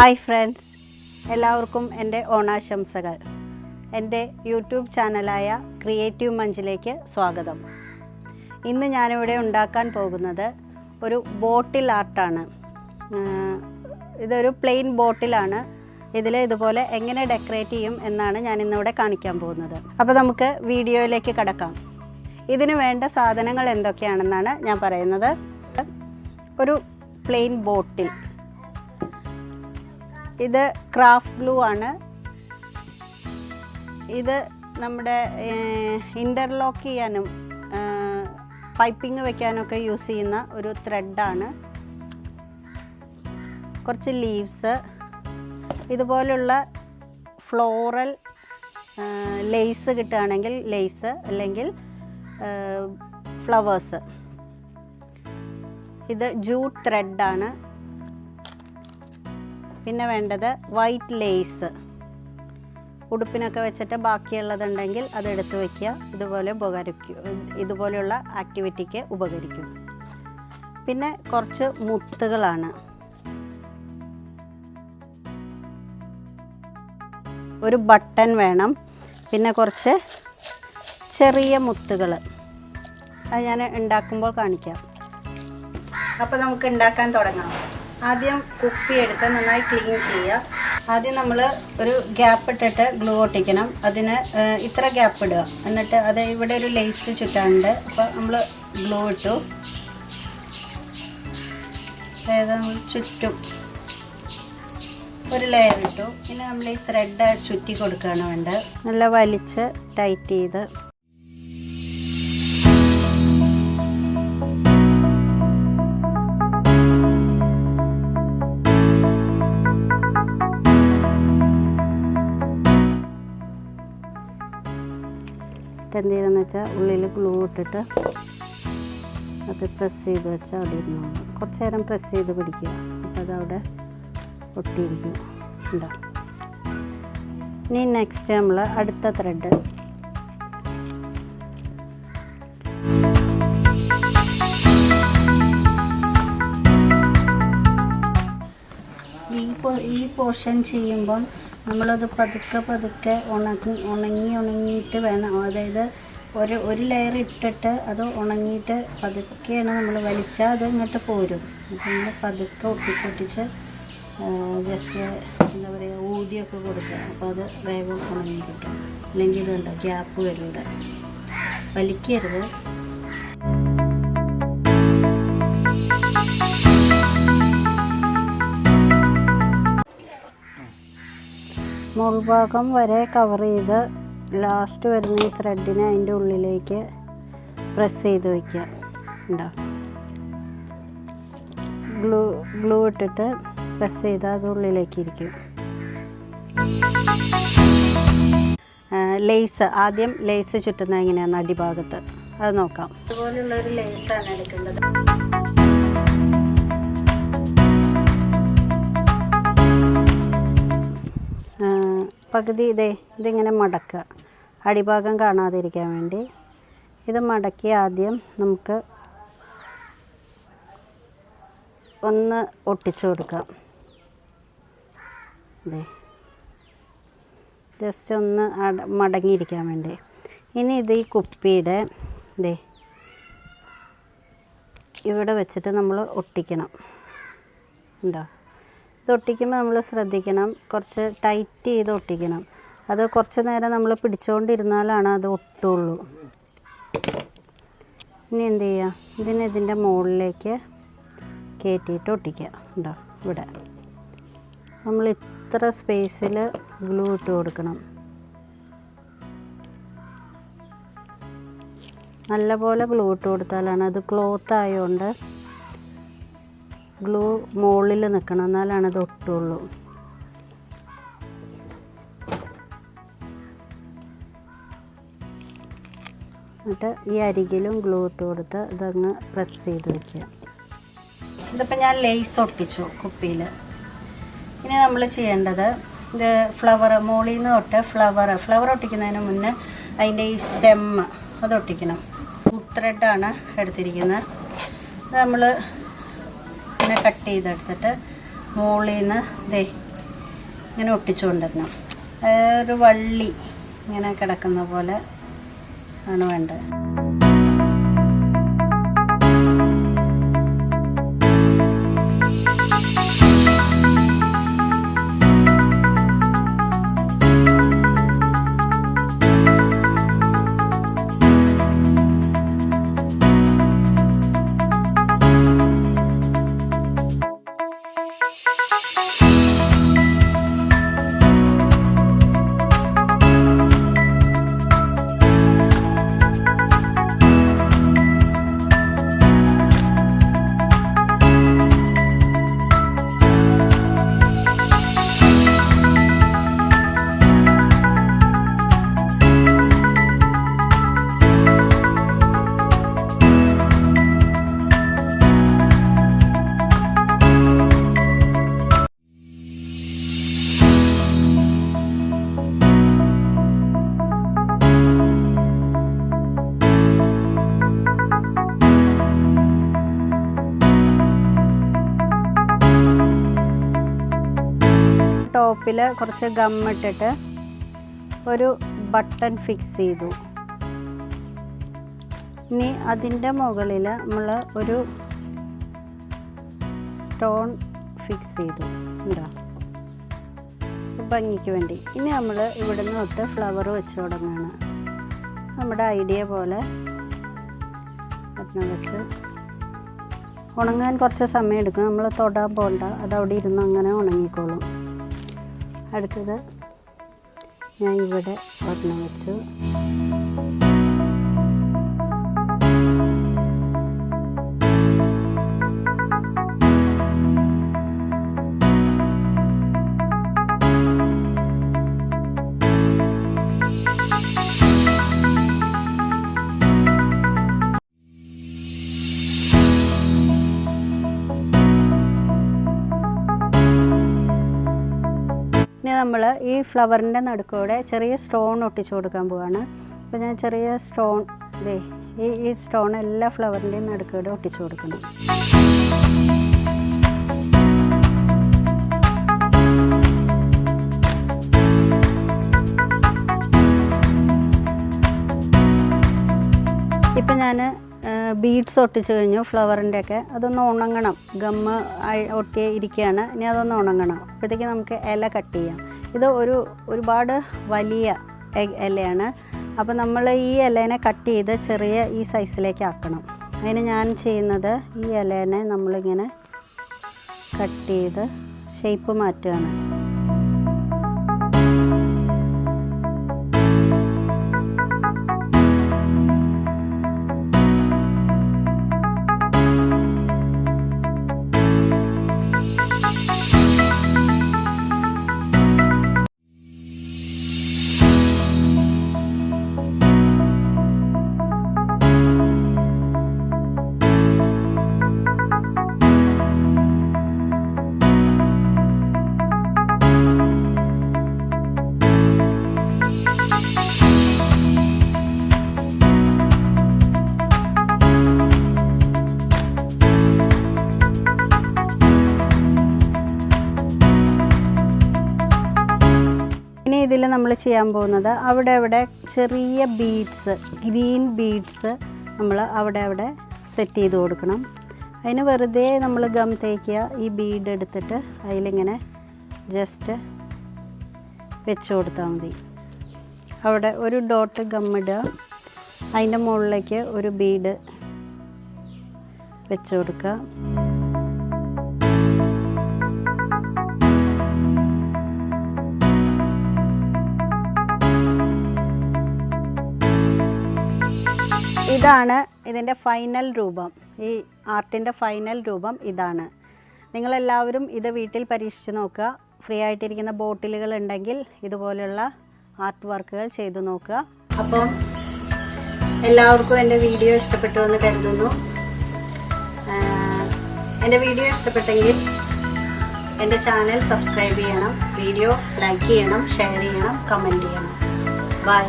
Hi friends, എല്ലാവർക്കും എൻ്റെ ഓണാശംസകൾ. എൻ്റെ യൂട്യൂബ് ചാനലായ ക്രിയേറ്റീവ് മഞ്ചിലേക്ക് സ്വാഗതം. ഇന്ന് ഞാനിവിടെ ഉണ്ടാക്കാൻ പോകുന്നത് ഒരു ബോട്ടിൽ ആർട്ടാണ്. ഇതൊരു പ്ലെയിൻ ബോട്ടിലാണ്. ഇതിൽ ഇതുപോലെ എങ്ങനെ ഡെക്കറേറ്റ് ചെയ്യും എന്നാണ് ഞാൻ ഇന്നിവിടെ കാണിക്കാൻ പോകുന്നത്. അപ്പോൾ നമുക്ക് വീഡിയോയിലേക്ക് കടക്കാം. ഇതിന് വേണ്ട സാധനങ്ങൾ എന്തൊക്കെയാണെന്നാണ് ഞാൻ പറയുന്നത്. ഒരു പ്ലെയിൻ ബോട്ടിൽ, ഇത് ക്രാഫ്റ്റ് ഗ്ലൂ ആണ്. ഇത് നമ്മുടെ ഇൻ്റർലോക്ക് ചെയ്യാനും പൈപ്പിംഗ് വെക്കാനൊക്കെ യൂസ് ചെയ്യുന്ന ഒരു ത്രെഡാണ്. കുറച്ച് ലീവ്സ്, ഇതുപോലുള്ള ഫ്ലോറൽ ലേസ് കിട്ടുകയാണെങ്കിൽ ലേസ്, അല്ലെങ്കിൽ ഫ്ലവേഴ്സ്. ഇത് ജൂട്ട് ത്രെഡാണ്. പിന്നെ വേണ്ടത് വൈറ്റ് ലേസ്. ഉടുപ്പിനൊക്കെ വെച്ചിട്ട് ബാക്കിയുള്ളതുണ്ടെങ്കിൽ അതെടുത്ത് വയ്ക്കുക. ഇതുപോലെയുള്ള ആക്ടിവിറ്റിക്ക് ഉപകരിക്കും. പിന്നെ കുറച്ച് മുത്തുകളാണ്. ഒരു ബട്ടൺ വേണം. പിന്നെ കുറച്ച് ചെറിയ മുത്തുകൾ. അത് ഞാൻ ഉണ്ടാക്കുമ്പോൾ കാണിക്കാം. അപ്പോൾ നമുക്ക് ഉണ്ടാക്കാൻ തുടങ്ങാം. ആദ്യം കുപ്പി എടുത്ത് നന്നായി ക്ലീൻ ചെയ്യുക. ആദ്യം നമ്മൾ ഒരു ഗ്യാപ്പ് ഇട്ടിട്ട് ഗ്ലൂ ഒട്ടിക്കണം. അതിന് ഇത്ര ഗ്യാപ്പ് ഇടുക. എന്നിട്ട് അത് ഇവിടെ ഒരു ലേസ് ചുറ്റാനുണ്ട്. അപ്പോൾ നമ്മൾ ഗ്ലൂ ഇട്ടു. അതായത് നമ്മൾ ചുറ്റും ഒരു ലെയർ ഇട്ടു. പിന്നെ നമ്മൾ ഈ ത്രെഡ് ചുറ്റി കൊടുക്കുകയാണ് വേണ്ടത്. നല്ല വലിച്ച് ടൈറ്റ് ചെയ്ത് എന്ത് ചെയ്തെന്ന് വെച്ചാൽ ഉള്ളിൽ ഗ്ലൂ ഇട്ടിട്ട് അത് പ്രസ് ചെയ്ത് വെച്ചാൽ അവിടെ ഇരുന്നു. കുറച്ച് നേരം പ്രസ് ചെയ്ത് പിടിക്കുക. അപ്പോൾ അതവിടെ ഒട്ടിയിരിക്കും. ഉണ്ടോ? ഇനി നെക്സ്റ്റ് നമ്മൾ അടുത്ത ത്രെഡ് ഈ പോർഷൻ ചെയ്യുമ്പോൾ നമ്മളത് പതുക്കെ ഉണങ്ങിയിട്ട് വേണം. അതായത് ഒരു ലെയർ ഇട്ടിട്ട് അത് ഉണങ്ങിയിട്ട് പതുക്കെയാണ് നമ്മൾ വലിച്ചാൽ അത് ഇങ്ങോട്ട് പോരും. നമ്മൾ പതുക്കെ ഒട്ടിച്ച് ജസ്റ്റ് എന്താ പറയുക, ഊതിയൊക്കെ കൊടുക്കുക. അപ്പോൾ അത് വേഗം ഉണങ്ങി കിട്ടും. അല്ലെങ്കിൽ ഇതുണ്ട്, ഗ്യാപ്പ് വരുന്നുണ്ട്. വലിക്കരുത്. മുൾഭാഗം വരെ കവർ ചെയ്ത് ലാസ്റ്റ് വരുന്ന ഈ ത്രെഡിനെ അതിൻ്റെ ഉള്ളിലേക്ക് പ്രസ് ചെയ്ത് വയ്ക്കുക. ഉണ്ടോ? ഗ്ലൂ ഇട്ടിട്ട് പ്രസ് ചെയ്താൽ അത് ഉള്ളിലേക്ക് ഇരിക്കും. ലേസ്, ആദ്യം ലേസ് ചുറ്റുന്നത് എങ്ങനെയാണ് അടിഭാഗത്ത്, അത് നോക്കാം. അതുപോലുള്ളൊരു ലേസാണ് എടുക്കേണ്ടത്. പകുതി ഇതിങ്ങനെ മടക്കുക, അടിഭാഗം കാണാതിരിക്കാൻ വേണ്ടി. ഇത് മടക്കി ആദ്യം നമുക്ക് ഒന്ന് ഒട്ടിച്ചു കൊടുക്കാം. ജസ്റ്റ് ഒന്ന് മടങ്ങിയിരിക്കാൻ വേണ്ടി. ഇനി ഇത് ഈ കുപ്പിയുടെ ഇവിടെ വെച്ചിട്ട് നമ്മൾ ഒട്ടിക്കണം. ഉണ്ടോ? ഇത് ഒട്ടിക്കുമ്പോൾ നമ്മൾ ശ്രദ്ധിക്കണം, കുറച്ച് ടൈറ്റ് ചെയ്ത് ഒട്ടിക്കണം. അത് കുറച്ച് നേരം നമ്മൾ പിടിച്ചുകൊണ്ടിരുന്നാലാണ് അത് ഒട്ടുള്ളൂ. ഇനി എന്ത് ചെയ്യുക, ഇതിൻ്റെ മുകളിലേക്ക് കയറ്റിയിട്ട് ഒട്ടിക്കുക. ഉണ്ടോ? ഇവിടെ നമ്മൾ ഇത്ര സ്പേസിൽ ഗ്ലൂ ഇട്ട് കൊടുക്കണം. നല്ലപോലെ ഗ്ലൂ ഇട്ട് കൊടുത്താലാണ്, അത് ക്ലോത്ത് ആയതുകൊണ്ട് ഗ്ലൂ മുകളിൽ നിൽക്കണം, എന്നാലാണ് അത് ഒട്ടുള്ളൂ. എന്നിട്ട് ഈ അരികിലും ഗ്ലൂ ഇട്ട് കൊടുത്ത് ഇതങ്ങ് പ്രസ് ചെയ്ത് വയ്ക്കുക. ഇതിപ്പോൾ ഞാൻ ലേസ് ഒട്ടിച്ചു കുപ്പിയിൽ. ഇനി നമ്മൾ ചെയ്യേണ്ടത്, ഇത് ഫ്ലവർ മുകളിൽ നിന്ന് തൊട്ട് ഫ്ലവർ ഒട്ടിക്കുന്നതിന് മുന്നേ അതിൻ്റെ ഈ സ്റ്റെമ്മ് അത് ഒട്ടിക്കണം. ത്രെഡാണ് എടുത്തിരിക്കുന്നത്. ഇത് നമ്മൾ ഇങ്ങനെ കട്ട് ചെയ്തെടുത്തിട്ട് മുകളിൽ നിന്ന് ഇങ്ങനെ ഒട്ടിച്ചു കൊണ്ടുവരണം. ഒരു വള്ളി ഇങ്ങനെ കിടക്കുന്ന പോലെ ആണ് വേണ്ടത്. ടോപ്പിൽ കുറച്ച് ഗം ഇട്ടിട്ട് ഒരു ബട്ടൺ ഫിക്സ് ചെയ്തു. ഇനി അതിൻ്റെ മുകളിൽ നമ്മൾ ഒരു സ്റ്റോൺ ഫിക്സ് ചെയ്തു. എന്താ ഭംഗിക്ക് വേണ്ടി. ഇനി നമ്മൾ ഇവിടെ നിന്ന് തൊട്ട് ഫ്ലവർ വെച്ച് തുടങ്ങുകയാണ്. നമ്മുടെ ഐഡിയ പോലെ വെച്ച് ഉണങ്ങാൻ കുറച്ച് സമയം എടുക്കും. നമ്മൾ തൊടാൻ പോകണ്ട, അതവിടെ ഇരുന്ന് അങ്ങനെ ഉണങ്ങിക്കോളും. അടുത്തത് ഞാൻ ഇവിടെ ഒരെണ്ണം വെച്ചു. ഇനി നമ്മൾ ഈ ഫ്ലവറിൻ്റെ നടുക്കൂടെ ചെറിയ സ്റ്റോൺ ഒട്ടിച്ചു കൊടുക്കാൻ പോവാണ്. അപ്പോൾ ഞാൻ ചെറിയ സ്റ്റോൺ ഈ സ്റ്റോൺ എല്ലാ ഫ്ലവറിൻ്റെയും നടുക്കൂടെ ഒട്ടിച്ചു കൊടുക്കണം. ഇപ്പം ഞാൻ ബീഡ്സ് ഒട്ടിച്ചു കഴിഞ്ഞു ഫ്ലവറിൻ്റെയൊക്കെ. അതൊന്ന് ഉണങ്ങണം. ഗമ്മ് ഒട്ടി ഇരിക്കുകയാണ്. ഇനി അതൊന്ന് ഉണങ്ങണം. അപ്പോഴത്തേക്ക് നമുക്ക് ഇല കട്ട് ചെയ്യാം. ഇത് ഒരുപാട് വലിയ ഇലയാണ്. അപ്പോൾ നമ്മൾ ഈ ഇലേനെ കട്ട് ചെയ്ത് ചെറിയ ഈ സൈസിലേക്ക് ആക്കണം. അതിന് ഞാൻ ചെയ്യുന്നത് ഈ ഇലേനെ നമ്മളിങ്ങനെ കട്ട് ചെയ്ത് ഷേപ്പ് മാറ്റുകയാണ്. ഇതിൽ നമ്മൾ ചെയ്യാൻ പോകുന്നത് അവിടെ ചെറിയ ബീഡ്സ്, ഗ്രീൻ ബീഡ്സ് നമ്മൾ അവിടെ സെറ്റ് ചെയ്ത് കൊടുക്കണം. അതിന് വെറുതെ നമ്മൾ ഗം തേക്കുക. ഈ ബീഡ് എടുത്തിട്ട് അതിലിങ്ങനെ ജസ്റ്റ് വെച്ച് കൊടുത്താൽ മതി. അവിടെ ഒരു ഡോട്ട് ഗം ഇടുക. അതിൻ്റെ മുകളിലേക്ക് ഒരു ബീഡ് വെച്ച് കൊടുക്കുക. ഇതാണ് ഇതിൻ്റെ ഫൈനൽ രൂപം. ഈ ആർട്ടിൻ്റെ ഫൈനൽ രൂപം ഇതാണ്. നിങ്ങളെല്ലാവരും ഇത് വീട്ടിൽ പരീക്ഷിച്ച് നോക്കുക. ഫ്രീ ആയിട്ടിരിക്കുന്ന ബോട്ടിലുകൾ ഉണ്ടെങ്കിൽ ഇതുപോലെയുള്ള ആർട്ട് വർക്കുകൾ ചെയ്തു നോക്കുക. അപ്പം എല്ലാവർക്കും എൻ്റെ വീഡിയോ ഇഷ്ടപ്പെട്ടു എന്ന് കരുതുന്നു. എൻ്റെ വീഡിയോ ഇഷ്ടപ്പെട്ടെങ്കിൽ എൻ്റെ ചാനൽ സബ്സ്ക്രൈബ് ചെയ്യണം, വീഡിയോ ലൈക്ക് ചെയ്യണം, ഷെയർ ചെയ്യണം, കമൻറ്റ് ചെയ്യണം. ബൈ.